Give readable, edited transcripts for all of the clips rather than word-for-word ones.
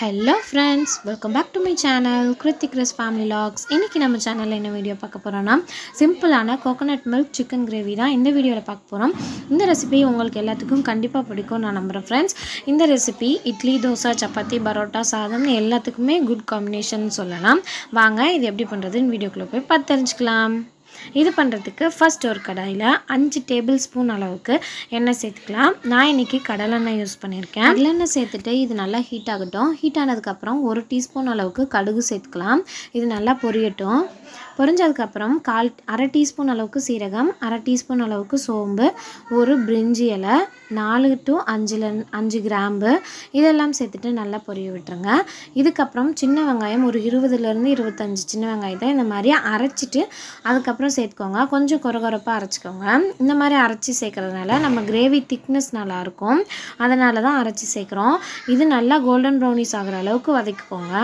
Hello friends, welcome back to my channel Krithikrish family vlogs. இன்னைக்கு நம்ம சேனல்ல என்ன வீடியோ பார்க்க போறோம்னா சிம்பிளான coconut milk chicken gravy தான் இந்த வீடியோல பார்க்க போறோம். இந்த ரெசிபி உங்களுக்கு எல்லாத்துக்கும் கண்டிப்பா பிடிக்கும் நான் நம்புறேன் friends. இந்த ரெசிபி இட்லி, தோசை, சப்பாத்தி, பரோட்டா, சாதம் எல்லாத்துக்குமே good combination சொல்லலாம். வாங்க இது எப்படி பண்றதுன்னு வீடியோக்குள்ள போய் பார்த்து தெரிஞ்சுக்கலாம். இது பண்றதுக்கு ஃபர்ஸ்ட் ஒரு கடாயில 5 டேபிள் ஸ்பூன் அளவுக்கு எண்ணெய் சேர்த்துக்கலாம். நான் இன்னைக்கு கடலெண்ணெய் யூஸ் பண்ணிருக்கேன். கடலெண்ணெய் சேர்த்துட்டு இது நல்லா ஹீட் ஆகட்டும். ஹீட் ஆனதுக்கு அப்புறம் 1 டீஸ்பூன் அளவுக்கு கடுகு சேர்த்துக்கலாம். இது நல்லா பொரியட்டும். பொரிஞ்சதுக்கு அப்புறம் அரை டீஸ்பூன் அளவுக்கு சீரகம், அரை டீஸ்பூன் அளவுக்கு சோம்பு, ஒரு பிரிஞ்சி இலை, 4 to 5 கிராம்பு இதெல்லாம் சேர்த்துட்டு நல்லா பொரிய விட்டுருங்க. இதுக்கப்புறம் சின்ன வெங்காயம் ஒரு 20 to 25 சின்ன வெங்காயத்தை இந்த மாதிரி அரைச்சிட்டு அதுக்கப்புறம் சேர்த்துக்கோங்க. கொஞ்சம் கொரகொரப்பாக அரைச்சிக்கோங்க. இந்த மாதிரி அரைச்சி சேர்க்கறதுனால நம்ம கிரேவி திக்னஸ் நல்லாயிருக்கும். அதனால தான் அரைச்சி சேர்க்குறோம். இது நல்லா கோல்டன் ப்ரௌனிஸ் ஆகிற அளவுக்கு வதக்கிக்கோங்க.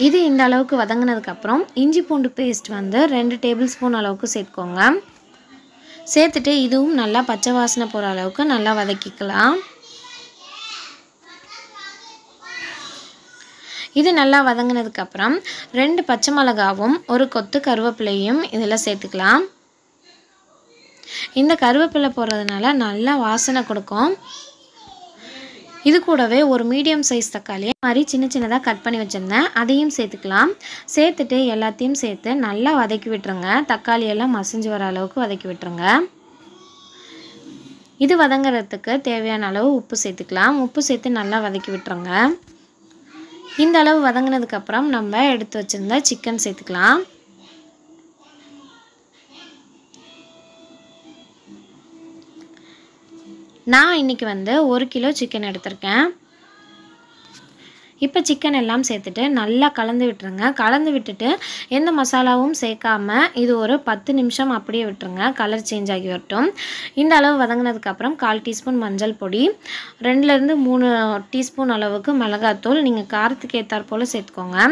இது இந்த அளவுக்கு வதங்கினதுக்கு அப்புறம் இஞ்சி பூண்டு பேஸ்ட் வந்து 2 டேபிள் ஸ்பூன் அளவுக்கு சேர்த்துக்கோங்க. சேர்த்துட்டு இதுவும் நல்லா பச்சை வாசனை போகிற அளவுக்கு நல்லா வதக்கிக்கலாம். இது நல்லா வதங்கினதுக்கு அப்புறம் 2 பச்சை மிளகாவும் ஒரு கொத்து கருவேப்பிலையும் இதில் சேர்த்துக்கலாம். இந்த கருவேப்பிலை போடுறதுனால நல்லா வாசனை கொடுக்கும். இது கூடவே ஒரு மீடியம் சைஸ் தக்காளி மாதிரி சின்னதாக கட் பண்ணி வச்சுருந்தேன், அதையும் சேர்த்துக்கலாம். சேர்த்துட்டு எல்லாத்தையும் சேர்த்து நல்லா வதக்கி விட்டுருங்க. தக்காளி எல்லாம் மசிஞ்சு வர அளவுக்கு வதக்கி விட்டுருங்க. இது வதங்குறதுக்கு தேவையான அளவு உப்பு சேர்த்துக்கலாம். உப்பு சேர்த்து நல்லா வதக்கி விட்டுருங்க. இந்த அளவு வதங்கினதுக்கப்புறம் நம்ம எடுத்து வச்சுருந்த சிக்கன் சேர்த்துக்கலாம். நான் இன்றைக்கி வந்து 1 கிலோ சிக்கன் எடுத்திருக்கேன். இப்போ சிக்கன் எல்லாம் சேர்த்துட்டு நல்லா கலந்து விட்டுருங்க. கலந்து விட்டுட்டு எந்த மசாலாவும் சேர்க்காம இது ஒரு 10 நிமிஷம் அப்படியே விட்டுருங்க. கலர் சேஞ்ச் ஆகி வரட்டும். இந்த அளவு வதங்கினதுக்கப்புறம் 1/4 டீஸ்பூன் மஞ்சள் பொடி, 2 to 3 டீஸ்பூன் அளவுக்கு மிளகாத்தூள் நீங்கள் காரத்துக்கு ஏற்றாற் போல் சேர்த்துக்கோங்க.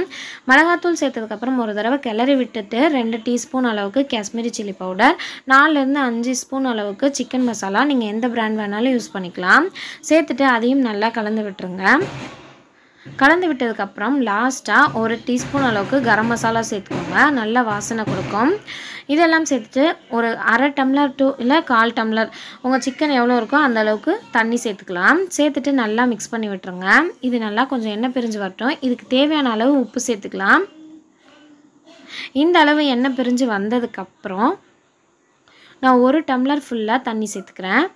மிளகாத்தூள் சேர்த்ததுக்கப்புறம் ஒரு தடவை கிளறி விட்டுட்டு 2 டீஸ்பூன் அளவுக்கு Kashmiri chilli powder, 4 to 5 spoon அளவுக்கு சிக்கன் மசாலா நீங்கள் எந்த பிராண்ட் வேணாலும் யூஸ் பண்ணிக்கலாம். சேர்த்துட்டு அதையும் நல்லா கலந்து விட்டுருங்க. கலந்து விட்டதுக்கப்புறம் லாஸ்ட்டாக 1 டீஸ்பூன் அளவுக்கு கரம் மசாலா சேர்த்துக்கோங்க. நல்லா வாசனை கொடுக்கும். இதெல்லாம் சேர்த்துட்டு ஒரு அரை டம்ளர் டு இல்லை 1/4 டம்ளர் உங்கள் சிக்கன் எவ்வளோ இருக்கோ அந்த அளவுக்கு தண்ணி சேர்த்துக்கலாம். சேர்த்துட்டு நல்லா மிக்ஸ் பண்ணி விட்டுருங்க. இது நல்லா கொஞ்சம் எண்ணெய் பிரிஞ்சு வரட்டும். இதுக்கு தேவையான அளவு உப்பு சேர்த்துக்கலாம். இந்த அளவு எண்ணெய் பிரிஞ்சு வந்ததுக்கப்புறம் நான் 1 டம்ளர் ஃபுல்லாக தண்ணி சேர்த்துக்கிறேன்.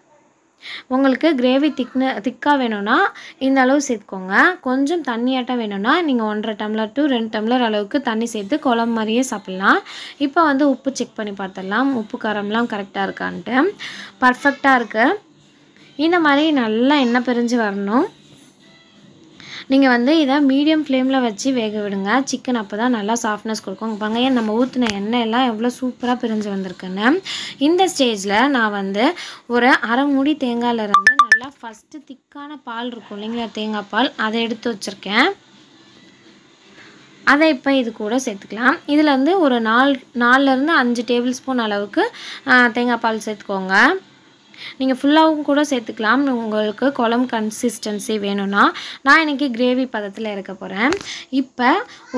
உங்களுக்கு கிரேவி திக்காக வேணும்னா இந்த அளவு சேர்த்துக்கோங்க. கொஞ்சம் தண்ணியாட்டம் வேணும்னா நீங்கள் 1/2 டம்ளர் to 2 டம்ளர் அளவுக்கு தண்ணி சேர்த்து குழம்பு மாதிரியே சாப்பிட்லாம். இப்போ வந்து உப்பு செக் பண்ணி பார்த்துடலாம். உப்பு காரம்லாம் கரெக்டாக இருக்கான்ட்டு. பர்ஃபெக்டாக இருக்குது. இந்த மாதிரி நல்லா எண்ணெய் பிரிஞ்சு வரணும். நீங்கள் வந்து இதை மீடியம் ஃப்ளேமில் வச்சு வேக விடுங்க. சிக்கன் அப்போ தான் நல்லா சாஃப்ட்னஸ் கொடுக்கும். பாருங்க நம்ம ஊற்றின எண்ணெய் எல்லாம் எவ்வளோ சூப்பராக பிரிஞ்சு வந்திருக்குன்னு. இந்த ஸ்டேஜில் நான் வந்து ஒரு அரை மூடி தேங்காயிலேருந்து நல்லா ஃபஸ்ட்டு திக்கான பால் இருக்கும் இல்லைங்களா, தேங்காய் பால், அதை எடுத்து வச்சுருக்கேன். அதை இப்போ இது கூட சேர்த்துக்கலாம். இதில் வந்து ஒரு 4 to 5 டேபிள் ஸ்பூன் அளவுக்கு தேங்காய் பால் சேர்த்துக்கோங்க. நீங்கள் ஃபுல்லாகவும் கூட சேர்த்துக்கலாம் உங்களுக்கு குழம்பு கன்சிஸ்டன்சி வேணும்னா. நான் இன்றைக்கி கிரேவி பதத்தில் இருக்க போகிறேன். இப்போ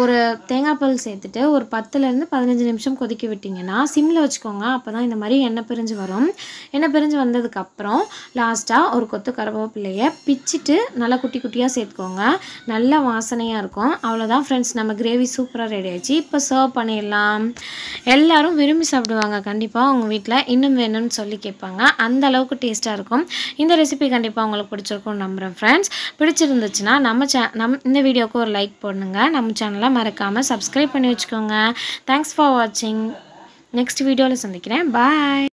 ஒரு தேங்காய் பால் சேர்த்துட்டு ஒரு 10 to 15 நிமிஷம் கொதிக்க விட்டிங்கன்னா சிம்மில் வச்சுக்கோங்க. அப்போ தான் இந்த மாதிரி எண்ணெய் பிரிஞ்சு வரும். எண்ணெய் பிரிஞ்சு வந்ததுக்கப்புறம் லாஸ்ட்டாக ஒரு கொத்து கருவேப்பிலையை பிச்சுட்டு நல்லா குட்டி குட்டியாக சேர்த்துக்கோங்க. நல்ல வாசனையாக இருக்கும். அவ்வளோதான் ஃப்ரெண்ட்ஸ், நம்ம கிரேவி சூப்பராக ரெடி ஆகிடுச்சு. இப்போ சர்வ் பண்ணிடலாம். எல்லோரும் விரும்பி சாப்பிடுவாங்க. கண்டிப்பாக உங்கள் வீட்டில் இன்னும் வேணும்னு சொல்லி கேட்பாங்க. அந்த அளவுக்கு டேஸ்ட்டாக இருக்கும். இந்த ரெசிபி கண்டிப்பாக உங்களுக்கு பிடிச்சிருக்கும்னு நம்புகிறேன் ஃப்ரெண்ட்ஸ். பிடிச்சிருந்துச்சுன்னா இந்த வீடியோவுக்கு ஒரு லைக் போடுங்க. நம்ம சேனலை மறக்காமல் சப்ஸ்கிரைப் பண்ணி வச்சுக்கோங்க. தேங்க்ஸ் ஃபார் வாட்சிங். நெக்ஸ்ட் வீடியோவில் சந்திக்கிறேன். பாய்.